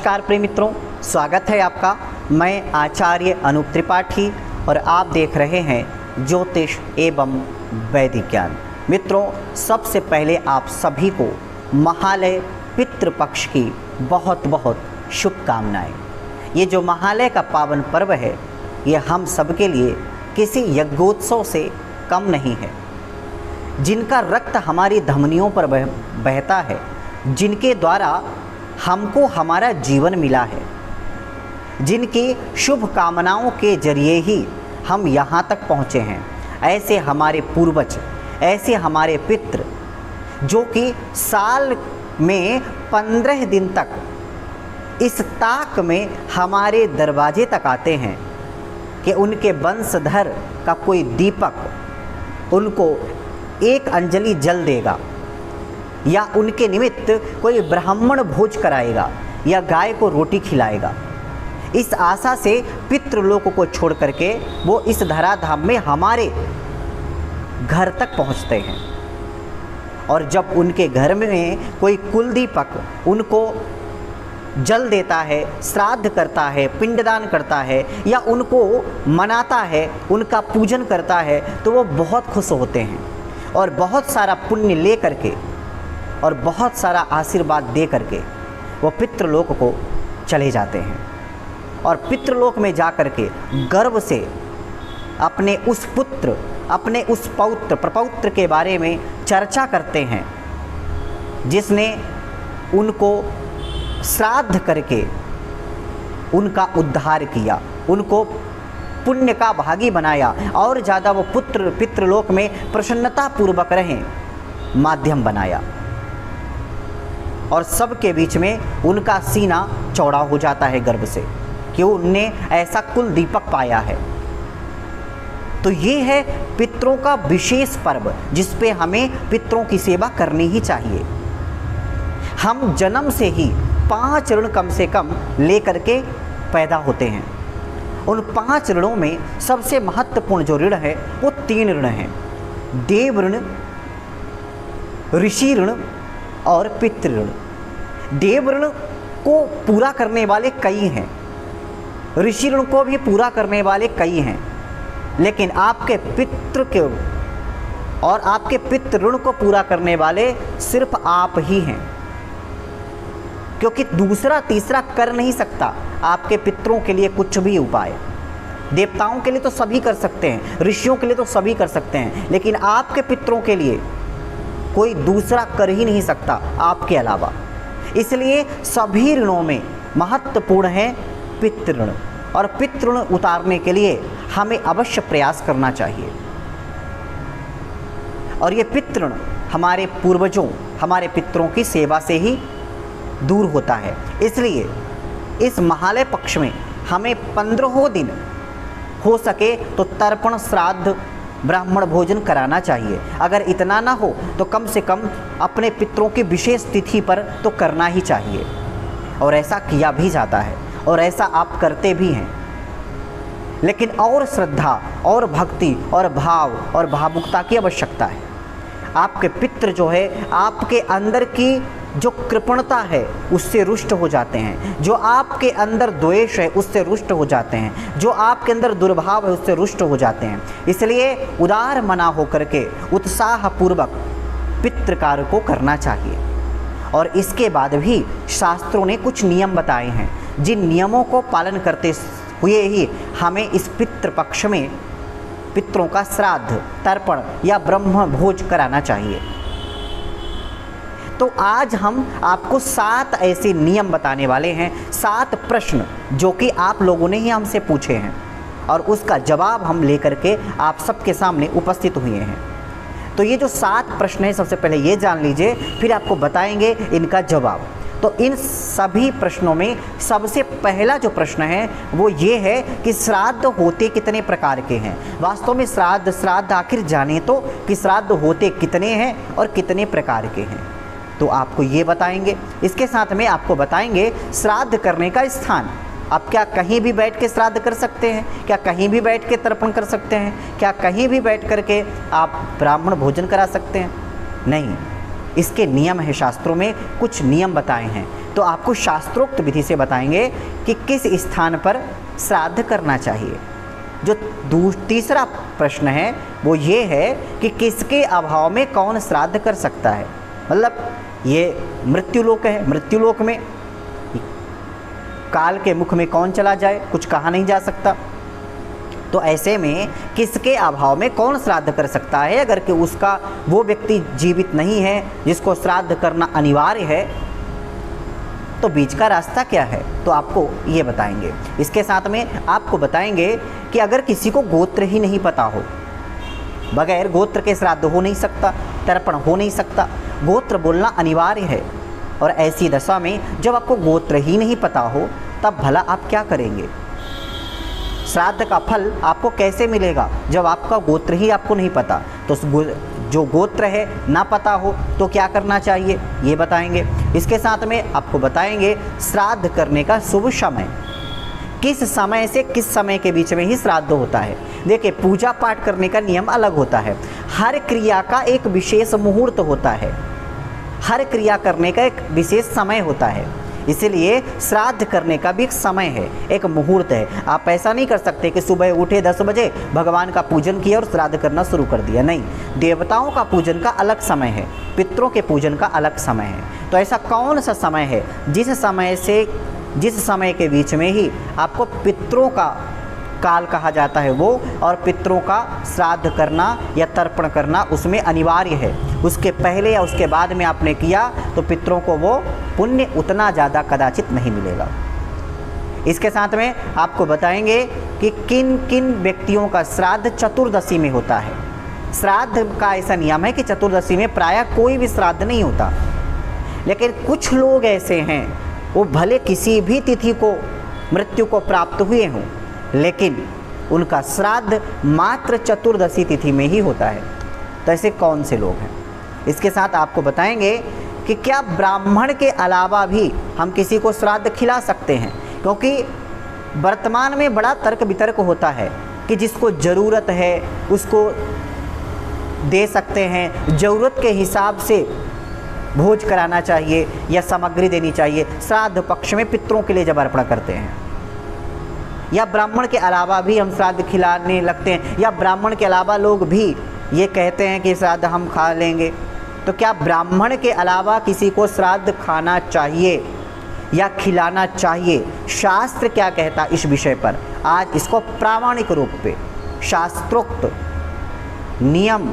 नमस्कार प्रिय मित्रों, स्वागत है आपका। मैं आचार्य अनूप त्रिपाठी और आप देख रहे हैं ज्योतिष एवं वैदिक ज्ञान। मित्रों, सबसे पहले आप सभी को महालय पितृपक्ष की बहुत बहुत शुभकामनाएं। ये जो महालय का पावन पर्व है, ये हम सबके लिए किसी यज्ञोत्सव से कम नहीं है। जिनका रक्त हमारी धमनियों पर बहता है, जिनके द्वारा हमको हमारा जीवन मिला है, जिनकी शुभ कामनाओं के जरिए ही हम यहाँ तक पहुँचे हैं, ऐसे हमारे पूर्वज, ऐसे हमारे पितृ जो कि साल में 15 दिन तक इस ताक में हमारे दरवाजे तक आते हैं कि उनके वंशधर का कोई दीपक उनको एक अंजलि जल देगा, या उनके निमित्त कोई ब्राह्मण भोज कराएगा, या गाय को रोटी खिलाएगा। इस आशा से पितृलोक को छोड़ करके वो इस धराधाम में हमारे घर तक पहुंचते हैं। और जब उनके घर में कोई कुलदीपक उनको जल देता है, श्राद्ध करता है, पिंडदान करता है, या उनको मनाता है, उनका पूजन करता है, तो वो बहुत खुश होते हैं और बहुत सारा पुण्य ले करके और बहुत सारा आशीर्वाद दे करके वो पितृलोक को चले जाते हैं। और पितृलोक में जा कर के गर्व से अपने उस पुत्र, अपने उस पौत्र प्रपौत्र के बारे में चर्चा करते हैं, जिसने उनको श्राद्ध करके उनका उद्धार किया, उनको पुण्य का भागी बनाया, और ज़्यादा वो पुत्र पितृलोक में प्रसन्नता पूर्वक रहें माध्यम बनाया। और सबके बीच में उनका सीना चौड़ा हो जाता है गर्व से कि उनने ऐसा कुल दीपक पाया है। तो ये है पितरों का विशेष पर्व, जिस पे हमें पितरों की सेवा करनी ही चाहिए। हम जन्म से ही 5 ऋण कम से कम लेकर के पैदा होते हैं। उन 5 ऋणों में सबसे महत्वपूर्ण जो ऋण है वो 3 ऋण हैं: देव ऋण, ऋषि ऋण और पितृ ऋण। देव ऋण को पूरा करने वाले कई हैं, ऋषि ऋण को भी पूरा करने वाले कई हैं, लेकिन आपके पितृ के और आपके पितृ ऋण को पूरा करने वाले सिर्फ आप ही हैं, क्योंकि दूसरा तीसरा कर नहीं सकता आपके पितरों के लिए कुछ भी उपाय। देवताओं के लिए तो सभी कर सकते हैं, ऋषियों के लिए तो सभी कर सकते हैं, लेकिन आपके पितरों के लिए कोई दूसरा कर ही नहीं सकता आपके अलावा। इसलिए सभी ऋणों में महत्वपूर्ण है पितृ ऋण, और पितृ ऋण उतारने के लिए हमें अवश्य प्रयास करना चाहिए। और ये पितृ ऋण हमारे पूर्वजों, हमारे पितरों की सेवा से ही दूर होता है। इसलिए इस महालय पक्ष में हमें 15 दिन हो सके तो तर्पण, श्राद्ध, ब्राह्मण भोजन कराना चाहिए। अगर इतना ना हो तो कम से कम अपने पितरों की विशेष तिथि पर तो करना ही चाहिए, और ऐसा किया भी जाता है और ऐसा आप करते भी हैं। लेकिन और श्रद्धा और भक्ति और भाव और भावुकता की आवश्यकता है। आपके पितृ जो है आपके अंदर की जो कृपणता है उससे रुष्ट हो जाते हैं, जो आपके अंदर द्वेष है उससे रुष्ट हो जाते हैं, जो आपके अंदर दुर्भाव है उससे रुष्ट हो जाते हैं। इसलिए उदार मना होकर के उत्साहपूर्वक पितृकार्य को करना चाहिए। और इसके बाद भी शास्त्रों ने कुछ नियम बताए हैं, जिन नियमों को पालन करते हुए ही हमें इस पितृपक्ष में पितरों का श्राद्ध, तर्पण या ब्रह्म भोज कराना चाहिए। तो आज हम आपको 7 ऐसे नियम बताने वाले हैं, 7 प्रश्न जो कि आप लोगों ने ही हमसे पूछे हैं, और उसका जवाब हम लेकर के आप सबके सामने उपस्थित हुए हैं। तो ये जो 7 प्रश्न हैं, सबसे पहले ये जान लीजिए, फिर आपको बताएंगे इनका जवाब। तो इन सभी प्रश्नों में सबसे पहला जो प्रश्न है वो ये है कि श्राद्ध होते कितने प्रकार के हैं। वास्तव में श्राद्ध आखिर जाने तो कि श्राद्ध होते कितने हैं और कितने प्रकार के हैं, तो आपको ये बताएंगे। इसके साथ में आपको बताएंगे श्राद्ध करने का स्थान। आप क्या कहीं भी बैठ के श्राद्ध कर सकते हैं? क्या कहीं भी बैठ के तर्पण कर सकते हैं? क्या कहीं भी बैठ करके आप ब्राह्मण भोजन करा सकते हैं? नहीं, इसके नियम है, शास्त्रों में कुछ नियम बताए हैं। तो आपको शास्त्रोक्त विधि से बताएंगे कि किस स्थान पर श्राद्ध करना चाहिए। जो तीसरा प्रश्न है वो ये है कि किसके अभाव में कौन श्राद्ध कर सकता है। मतलब ये मृत्युलोक है, मृत्युलोक में काल के मुख में कौन चला जाए, कुछ कहा नहीं जा सकता। तो ऐसे में किसके अभाव में कौन श्राद्ध कर सकता है। अगर कि उसका वो व्यक्ति जीवित नहीं है जिसको श्राद्ध करना अनिवार्य है, तो बीच का रास्ता क्या है, तो आपको ये बताएंगे। इसके साथ में आपको बताएंगे कि अगर किसी को गोत्र ही नहीं पता हो, बगैर गोत्र के श्राद्ध हो नहीं सकता, तर्पण हो नहीं सकता, गोत्र बोलना अनिवार्य है। और ऐसी दशा में जब आपको गोत्र ही नहीं पता हो तब भला आप क्या करेंगे। श्राद्ध का फल आपको कैसे मिलेगा जब आपका गोत्र ही आपको नहीं पता। तो जो गोत्र है ना पता हो तो क्या करना चाहिए ये बताएंगे। इसके साथ में आपको बताएंगे श्राद्ध करने का शुभ समय, किस समय से किस समय के बीच में ही श्राद्ध होता है। देखिए, पूजा पाठ करने का नियम अलग होता है, हर क्रिया का एक विशेष मुहूर्त होता है, हर क्रिया करने का एक विशेष समय होता है। इसीलिए श्राद्ध करने का भी एक समय है, एक मुहूर्त है। आप ऐसा नहीं कर सकते कि सुबह उठे 10 बजे भगवान का पूजन किया और श्राद्ध करना शुरू कर दिया। नहीं, देवताओं का पूजन का अलग समय है, पितरों के पूजन का अलग समय है। तो ऐसा कौन सा समय है जिस समय के बीच में ही आपको पितरों का काल कहा जाता है वो, और पितरों का श्राद्ध करना या तर्पण करना उसमें अनिवार्य है। उसके पहले या उसके बाद में आपने किया तो पितरों को वो पुण्य उतना ज़्यादा कदाचित नहीं मिलेगा। इसके साथ में आपको बताएंगे कि किन किन व्यक्तियों का श्राद्ध चतुर्दशी में होता है। श्राद्ध का ऐसा नियम है कि चतुर्दशी में प्रायः कोई भी श्राद्ध नहीं होता, लेकिन कुछ लोग ऐसे हैं वो भले किसी भी तिथि को मृत्यु को प्राप्त हुए हों, लेकिन उनका श्राद्ध मात्र चतुर्दशी तिथि में ही होता है। तो ऐसे कौन से लोग हैं, इसके साथ आपको बताएंगे कि क्या ब्राह्मण के अलावा भी हम किसी को श्राद्ध खिला सकते हैं। क्योंकि वर्तमान में बड़ा तर्क वितर्क होता है कि जिसको ज़रूरत है उसको दे सकते हैं, ज़रूरत के हिसाब से भोज कराना चाहिए या सामग्री देनी चाहिए। श्राद्ध पक्ष में पितरों के लिए जब अर्पण करते हैं, या ब्राह्मण के अलावा भी हम श्राद्ध खिलाने लगते हैं, या ब्राह्मण के अलावा लोग भी ये कहते हैं कि श्राद्ध हम खा लेंगे। तो क्या ब्राह्मण के अलावा किसी को श्राद्ध खाना चाहिए या खिलाना चाहिए? शास्त्र क्या कहता इस विषय पर, आज इसको प्रामाणिक रूप पे शास्त्रोक्त नियम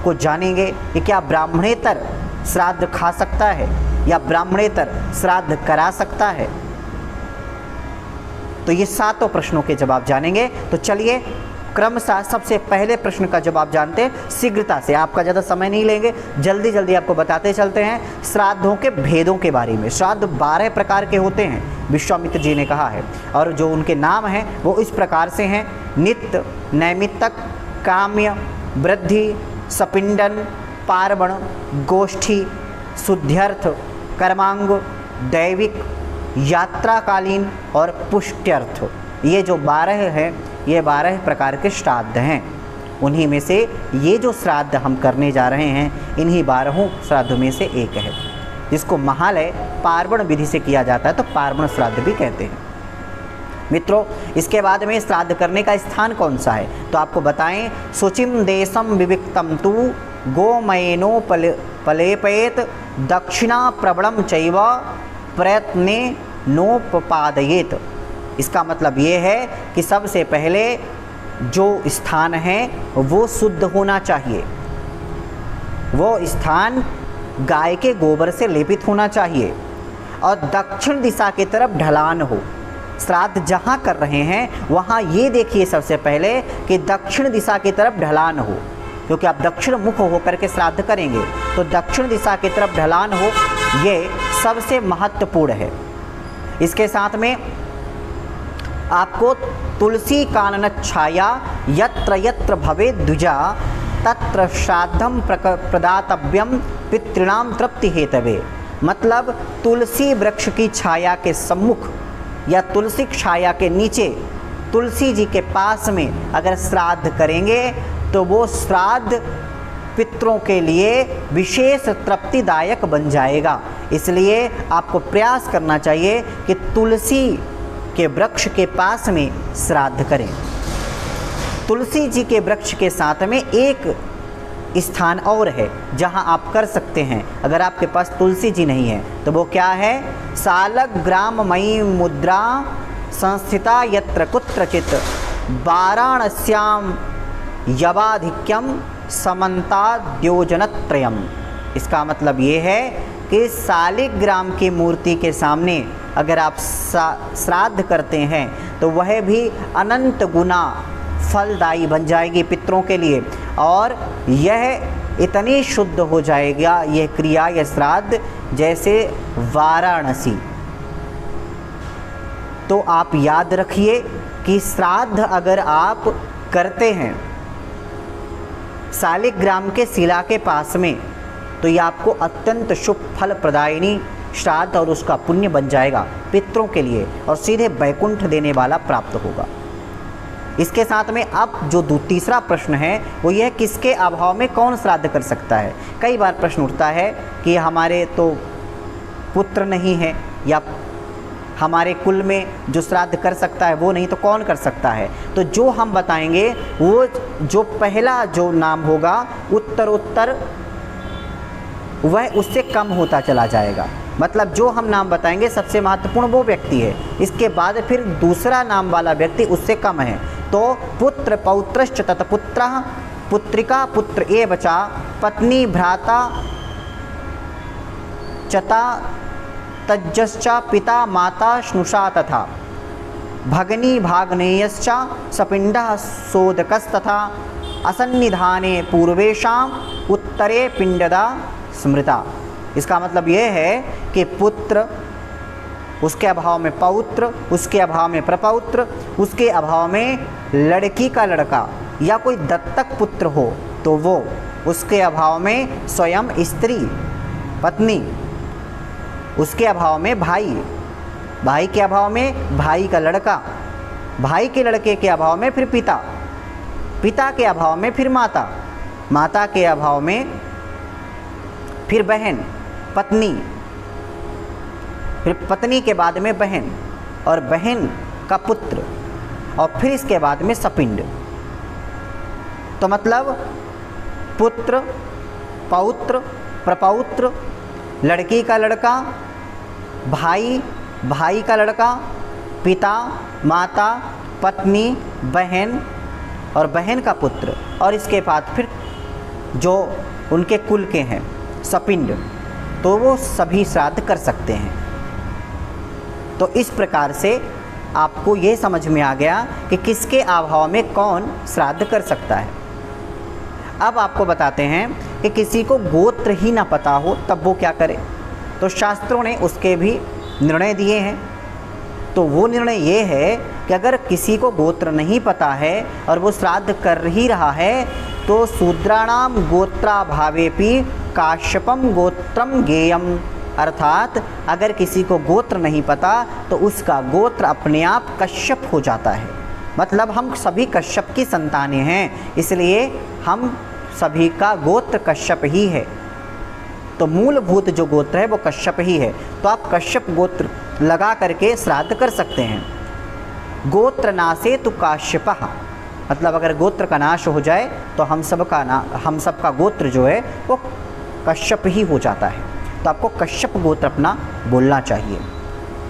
को जानेंगे कि क्या ब्राह्मणेतर श्राद्ध खा सकता है या ब्राह्मणेतर श्राद्ध करा सकता है। तो ये 7 प्रश्नों के जवाब जानेंगे। तो चलिए क्रमशः सबसे पहले प्रश्न का जवाब जानते हैं शीघ्रता से, आपका ज़्यादा समय नहीं लेंगे, जल्दी जल्दी आपको बताते चलते हैं श्राद्धों के भेदों के बारे में। श्राद्ध 12 प्रकार के होते हैं, विश्वामित्र जी ने कहा है, और जो उनके नाम हैं वो इस प्रकार से हैं: नित्य, नैमित्तक, काम्य, वृद्धि, सपिंडन, पार्वण, गोष्ठी, शुद्ध्यर्थ, कर्मांग, दैविक, यात्राकालीन और पुष्ट्यर्थ। ये जो 12 हैं, ये 12 प्रकार के श्राद्ध हैं। उन्हीं में से ये जो श्राद्ध हम करने जा रहे हैं, इन्हीं 12 श्राद्धों में से एक है, जिसको महालय पार्वण विधि से किया जाता है, तो पार्वण श्राद्ध भी कहते हैं। मित्रों, इसके बाद में श्राद्ध करने का स्थान कौन सा है, तो आपको बताएं, शुचिम देशम विविक्तम तु गोमयनो पलेपेत दक्षिणा प्रबणम चैव प्रयत्ने नोपपादयेत। इसका मतलब ये है कि सबसे पहले जो स्थान है वो शुद्ध होना चाहिए, वो स्थान गाय के गोबर से लेपित होना चाहिए, और दक्षिण दिशा की तरफ ढलान हो। श्राद्ध जहाँ कर रहे हैं वहाँ ये देखिए सबसे पहले कि दक्षिण दिशा की तरफ ढलान हो, क्योंकि आप दक्षिण मुख होकर के श्राद्ध करेंगे, तो दक्षिण दिशा की तरफ ढलान हो, ये सबसे महत्वपूर्ण है। इसके साथ में आपको तुलसी कानन छाया यत्र यत्र भवे द्विजा तत्र श्राद्धम प्रदातव्यम पितॄणाम तृप्ति हेतवे। मतलब तुलसी वृक्ष की छाया के सम्मुख या तुलसी छाया के नीचे तुलसी जी के पास में अगर श्राद्ध करेंगे तो वो श्राद्ध पितरों के लिए विशेष तृप्तिदायक बन जाएगा। इसलिए आपको प्रयास करना चाहिए कि तुलसी के वृक्ष के पास में श्राद्ध करें। तुलसी जी के वृक्ष के साथ में एक स्थान और है जहां आप कर सकते हैं। अगर आपके पास तुलसी जी नहीं है तो वो क्या है? सालग्राम मयी मुद्रा संस्थिता यत्र कुत्रचित वाराणस्याम यवाधिक्यम समन्ताद्योजनत्रयम्। इसका मतलब ये है कि सालिग्राम की मूर्ति के सामने अगर आप श्राद्ध करते हैं तो वह भी अनंत गुना फलदायी बन जाएगी पितरों के लिए, और यह इतनी शुद्ध हो जाएगा यह क्रिया, यह श्राद्ध, जैसे वाराणसी। तो आप याद रखिए कि श्राद्ध अगर आप करते हैं सालिग्राम के शिला के पास में तो ये आपको अत्यंत शुभ फल प्रदायिनी श्राद्ध और उसका पुण्य बन जाएगा पितरों के लिए, और सीधे वैकुंठ देने वाला प्राप्त होगा। इसके साथ में अब जो तीसरा प्रश्न है वो यह, किसके अभाव में कौन श्राद्ध कर सकता है। कई बार प्रश्न उठता है कि हमारे तो पुत्र नहीं है, या हमारे कुल में जो श्राद्ध कर सकता है वो नहीं, तो कौन कर सकता है। तो जो हम बताएंगे वो जो पहला जो नाम होगा उत्तरोत्तर वह उससे कम होता चला जाएगा। मतलब जो हम नाम बताएंगे सबसे महत्वपूर्ण वो व्यक्ति है, इसके बाद फिर दूसरा नाम वाला व्यक्ति उससे कम है। तो पुत्र पौत्रश्च तत्पुत्रः पुत्रिका पुत्र एव च पत्नी भ्राता चता तज्जश्च पिता माता स्नुषा तथा भगनी भाग्नेयश्च सपिंडः सोदकस्तथा असन्निधाने पूर्वेशाम उत्तरे पिंडदा स्मृता। इसका मतलब ये है कि पुत्र, उसके अभाव में पौत्र, उसके अभाव में प्रपौत्र, उसके अभाव में लड़की का लड़का या कोई दत्तक पुत्र हो तो वो, उसके अभाव में स्वयं स्त्री पत्नी, उसके अभाव में भाई, भाई के अभाव में भाई का लड़का, भाई के लड़के के अभाव में फिर पिता, पिता के अभाव में फिर माता, माता के अभाव में फिर बहन, पत्नी, फिर पत्नी के बाद में बहन, और बहन का पुत्र, और फिर इसके बाद में सपिंड। तो मतलब पुत्र, पौत्र, प्रपौत्र, लड़की का लड़का, भाई, भाई का लड़का, पिता, माता, पत्नी, बहन और बहन का पुत्र, और इसके बाद फिर जो उनके कुल के हैं सपिंड, तो वो सभी श्राद्ध कर सकते हैं। तो इस प्रकार से आपको ये समझ में आ गया कि किसके अभाव में कौन श्राद्ध कर सकता है। अब आपको बताते हैं कि किसी को गोत्र ही ना पता हो तब वो क्या करे। तो शास्त्रों ने उसके भी निर्णय दिए हैं। तो वो निर्णय ये है कि अगर किसी को गोत्र नहीं पता है और वो श्राद्ध कर ही रहा है तो शूद्राणाम गोत्राभावेपि काश्यपम गोत्रम गेयम, अर्थात अगर किसी को गोत्र नहीं पता तो उसका गोत्र अपने आप कश्यप हो जाता है। मतलब हम सभी कश्यप की संतानें हैं, इसलिए हम सभी का गोत्र कश्यप ही है। तो मूलभूत जो गोत्र है वो कश्यप ही है। तो आप कश्यप गोत्र लगा करके श्राद्ध कर सकते हैं। गोत्र नाशे तो काश्यपः, मतलब अगर गोत्र का नाश हो जाए तो हम सबका गोत्र जो है वो कश्यप ही हो जाता है। तो आपको कश्यप गोत्र अपना बोलना चाहिए।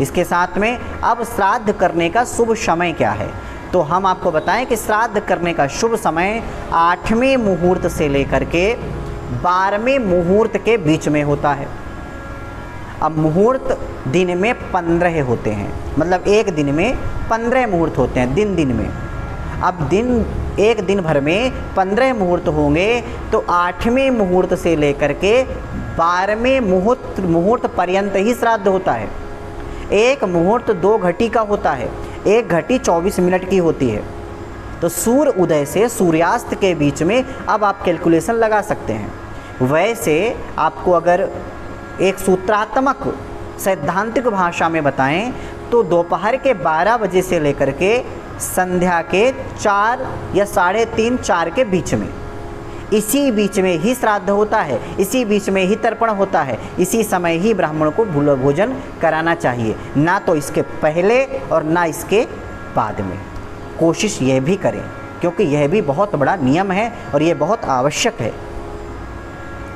इसके साथ में अब श्राद्ध करने का शुभ समय क्या है, तो हम आपको बताएं कि श्राद्ध करने का शुभ समय 8वें मुहूर्त से लेकर के 12वें मुहूर्त के बीच में होता है। अब मुहूर्त दिन में 15 होते हैं, मतलब एक दिन में 15 मुहूर्त होते हैं दिन में। अब एक दिन भर में 15 मुहूर्त होंगे तो 8वें मुहूर्त से लेकर के 12वें मुहूर्त पर्यंत ही श्राद्ध होता है। एक मुहूर्त 2 घटी का होता है, एक घटी 24 मिनट की होती है। तो सूर्य उदय से सूर्यास्त के बीच में अब आप कैलकुलेशन लगा सकते हैं। वैसे आपको अगर एक सूत्रात्मक सैद्धांतिक भाषा में बताएं तो दोपहर के 12 बजे से लेकर के संध्या के 4 या 3:30 4 के बीच में इसी बीच में ही श्राद्ध होता है, इसी बीच में ही तर्पण होता है, इसी समय ही ब्राह्मण को भोजन कराना चाहिए, ना तो इसके पहले और ना इसके बाद में। कोशिश यह भी करें, क्योंकि यह भी बहुत बड़ा नियम है और ये बहुत आवश्यक है।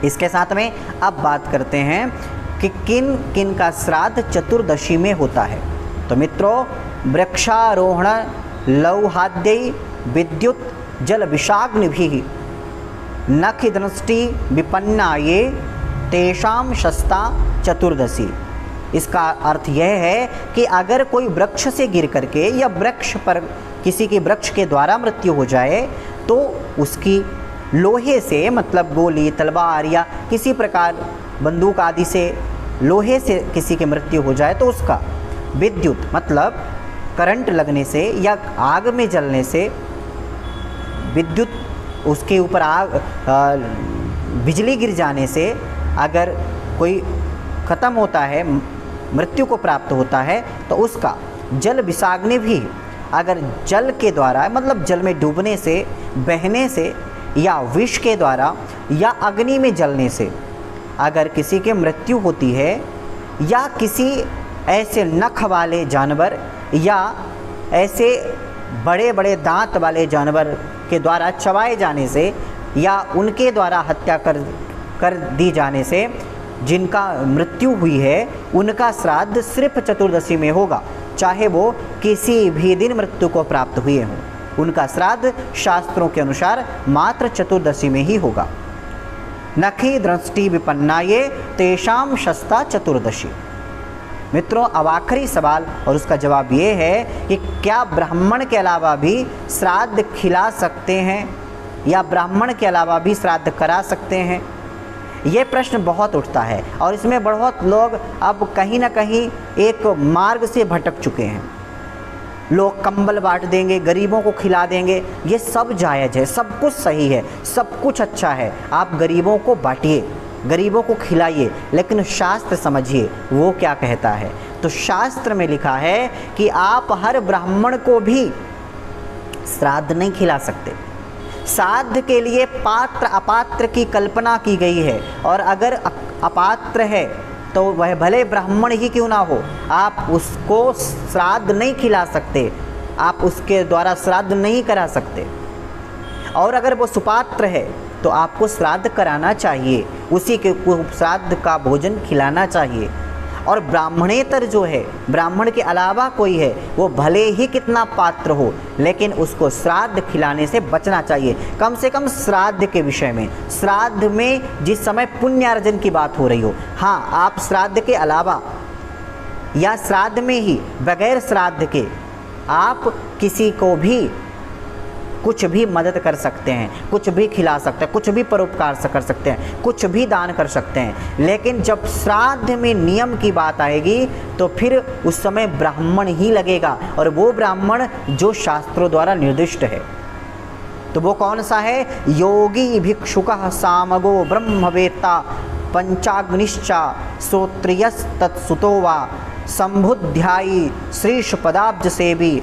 इसके साथ में अब बात करते हैं कि किन किन का श्राद्ध चतुर्दशी में होता है। तो मित्रों, वृक्षारोहण लौहाद्यै विद्युत जल विषाग्निभिः नखि दृष्टि विपन्नाये तेषां शस्ता चतुर्दशी। इसका अर्थ यह है कि अगर कोई वृक्ष से गिर करके या वृक्ष पर किसी के वृक्ष के द्वारा मृत्यु हो जाए तो उसकी लोहे से, मतलब गोली तलवार या किसी प्रकार बंदूक आदि से लोहे से किसी की मृत्यु हो जाए तो उसका विद्युत मतलब करंट लगने से या आग में जलने से, विद्युत उसके ऊपर आग बिजली गिर जाने से अगर कोई ख़त्म होता है, मृत्यु को प्राप्त होता है, तो उसका जल विषाग्नि भी, अगर जल के द्वारा मतलब जल में डूबने से, बहने से या विष के द्वारा या अग्नि में जलने से अगर किसी की मृत्यु होती है, या किसी ऐसे नख वाले जानवर या ऐसे बड़े बड़े दांत वाले जानवर के द्वारा चबाए जाने से या उनके द्वारा हत्या कर दी जाने से जिनका मृत्यु हुई है, उनका श्राद्ध सिर्फ चतुर्दशी में होगा, चाहे वो किसी भी दिन मृत्यु को प्राप्त हुए हों। उनका श्राद्ध शास्त्रों के अनुसार मात्र चतुर्दशी में ही होगा। नखि दृष्टि विपन्नाये तेषां शस्ता चतुर्दशी। मित्रों, अब आखिरी सवाल और उसका जवाब ये है कि क्या ब्राह्मण के अलावा भी श्राद्ध खिला सकते हैं या ब्राह्मण के अलावा भी श्राद्ध करा सकते हैं? ये प्रश्न बहुत उठता है और इसमें बहुत लोग अब कहीं ना कहीं एक मार्ग से भटक चुके हैं। लोग कंबल बांट देंगे, गरीबों को खिला देंगे, ये सब जायज़ है, सब कुछ सही है, सब कुछ अच्छा है। आप गरीबों को बांटिए, गरीबों को खिलाइए, लेकिन शास्त्र समझिए वो क्या कहता है। तो शास्त्र में लिखा है कि आप हर ब्राह्मण को भी श्राद्ध नहीं खिला सकते। श्राद्ध के लिए पात्र अपात्र की कल्पना की गई है, और अगर अपात्र है तो वह भले ब्राह्मण ही क्यों ना हो, आप उसको श्राद्ध नहीं खिला सकते, आप उसके द्वारा श्राद्ध नहीं करा सकते। और अगर वो सुपात्र है तो आपको श्राद्ध कराना चाहिए, उसी के श्राद्ध का भोजन खिलाना चाहिए। और ब्राह्मणेतर जो है, ब्राह्मण के अलावा कोई है, वो भले ही कितना पात्र हो, लेकिन उसको श्राद्ध खिलाने से बचना चाहिए। कम से कम श्राद्ध के विषय में, श्राद्ध में जिस समय पुण्यार्जन की बात हो रही हो। हाँ, आप श्राद्ध के अलावा या श्राद्ध में ही बगैर श्राद्ध के आप किसी को भी कुछ भी मदद कर सकते हैं, कुछ भी खिला सकते हैं, कुछ भी परोपकार कर सकते हैं, कुछ भी दान कर सकते हैं। लेकिन जब श्राद्ध में नियम की बात आएगी तो फिर उस समय ब्राह्मण ही लगेगा, और वो ब्राह्मण जो शास्त्रों द्वारा निर्दिष्ट है। तो वो कौन सा है? योगी भिक्षुकः सामगो ब्रह्मवेत्ता पंचाग्निश्चा श्रोत्रियस्तत्सुतो वा संबुद्ध्यायी श्रीशपदाब्ज सेवी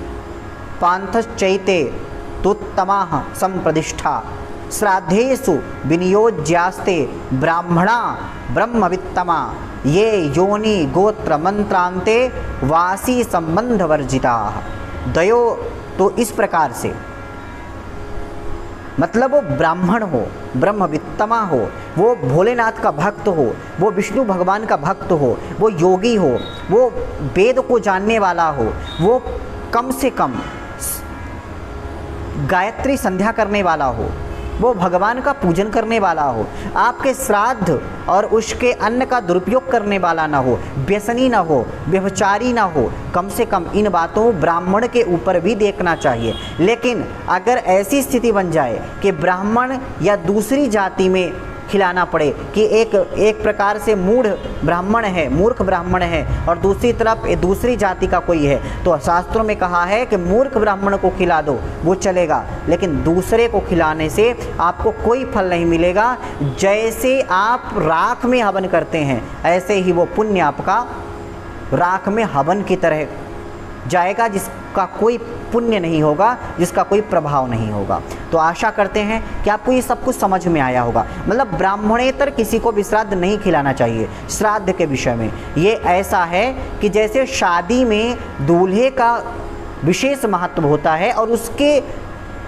पांथश्चैते तुत्तमाः संप्रतिष्ठा श्राद्धेषु विनियोज्यास्ते ब्राह्मणा ब्रह्मवित्तमा ये योनि गोत्र मंत्रांते वासी संबंध वर्जिता। दयो तो इस प्रकार से, मतलब वो ब्राह्मण हो, ब्रह्मवित्तमा हो, वो भोलेनाथ का भक्त हो, वो विष्णु भगवान का भक्त हो, वो योगी हो, वो वेद को जानने वाला हो, वो कम से कम गायत्री संध्या करने वाला हो, वो भगवान का पूजन करने वाला हो, आपके श्राद्ध और उसके अन्न का दुरुपयोग करने वाला ना हो, व्यसनी ना हो, व्यभिचारी ना हो। कम से कम इन बातों ब्राह्मण के ऊपर भी देखना चाहिए। लेकिन अगर ऐसी स्थिति बन जाए कि ब्राह्मण या दूसरी जाति में खिलाना पड़े कि एक प्रकार से मूढ़ ब्राह्मण है, मूर्ख ब्राह्मण है, और दूसरी तरफ दूसरी जाति का कोई है, तो शास्त्रों में कहा है कि मूर्ख ब्राह्मण को खिला दो, वो चलेगा, लेकिन दूसरे को खिलाने से आपको कोई फल नहीं मिलेगा। जैसे आप राख में हवन करते हैं, ऐसे ही वो पुण्य आपका राख में हवन की तरह जाएगा, जिसका कोई पुण्य नहीं होगा, जिसका कोई प्रभाव नहीं होगा। तो आशा करते हैं कि आपको ये सब कुछ समझ में आया होगा। मतलब ब्राह्मणेतर किसी को भी श्राद्ध नहीं खिलाना चाहिए। श्राद्ध के विषय में ये ऐसा है कि जैसे शादी में दूल्हे का विशेष महत्व होता है और उसके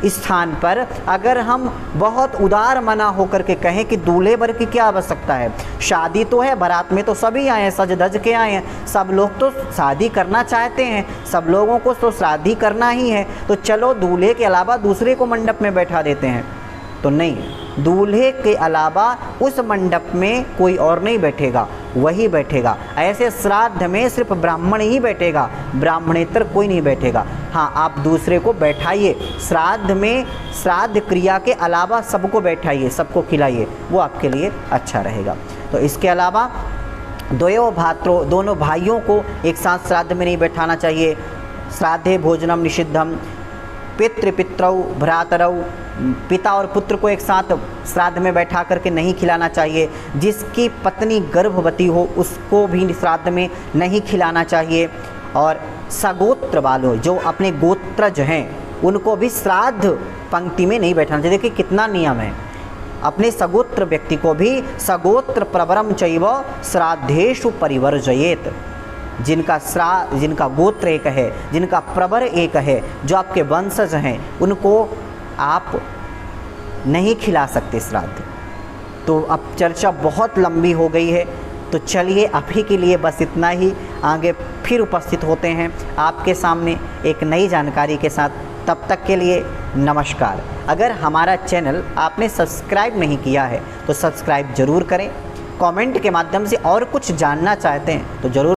स्थान पर अगर हम बहुत उदार मना होकर के कहें कि दूल्हे भर की क्या आवश्यकता है, शादी तो है, बारात में तो सभी आए हैं, सज धज के आए हैं, सब लोग तो शादी करना चाहते हैं, सब लोगों को तो शादी करना ही है, तो चलो दूल्हे के अलावा दूसरे को मंडप में बैठा देते हैं। तो नहीं, दूल्हे के अलावा उस मंडप में कोई और नहीं बैठेगा, वही बैठेगा। ऐसे श्राद्ध में सिर्फ ब्राह्मण ही बैठेगा, ब्राह्मणेतर कोई नहीं बैठेगा। हाँ, आप दूसरे को बैठाइए श्राद्ध में, श्राद्ध क्रिया के अलावा सबको बैठाइए, सबको खिलाइए, वो आपके लिए अच्छा रहेगा। तो इसके अलावा दोनों भाइयों को एक साथ श्राद्ध में नहीं बैठाना चाहिए। श्राद्धे भोजनम निषिद्धम, पितृपित्रौ भ्रातरौ, पिता और पुत्र को एक साथ श्राद्ध में बैठा करके नहीं खिलाना चाहिए। जिसकी पत्नी गर्भवती हो उसको भी श्राद्ध में नहीं खिलाना चाहिए। और सगोत्र वालों, जो अपने गोत्रज हैं, उनको भी श्राद्ध पंक्ति में नहीं बैठाना चाहिए। देखिए कितना नियम है। अपने सगोत्र व्यक्ति को भी सगोत्र प्रवरम चैव श्राद्धेषु परिवर्जयेत। जिनका गोत्र एक है, जिनका प्रवर एक है, जो आपके वंशज हैं, उनको आप नहीं खिला सकते श्राद्ध। तो अब चर्चा बहुत लंबी हो गई है, तो चलिए अभी के लिए बस इतना ही। आगे फिर उपस्थित होते हैं आपके सामने एक नई जानकारी के साथ। तब तक के लिए नमस्कार। अगर हमारा चैनल आपने सब्सक्राइब नहीं किया है तो सब्सक्राइब ज़रूर करें। कमेंट के माध्यम से और कुछ जानना चाहते हैं तो ज़रूर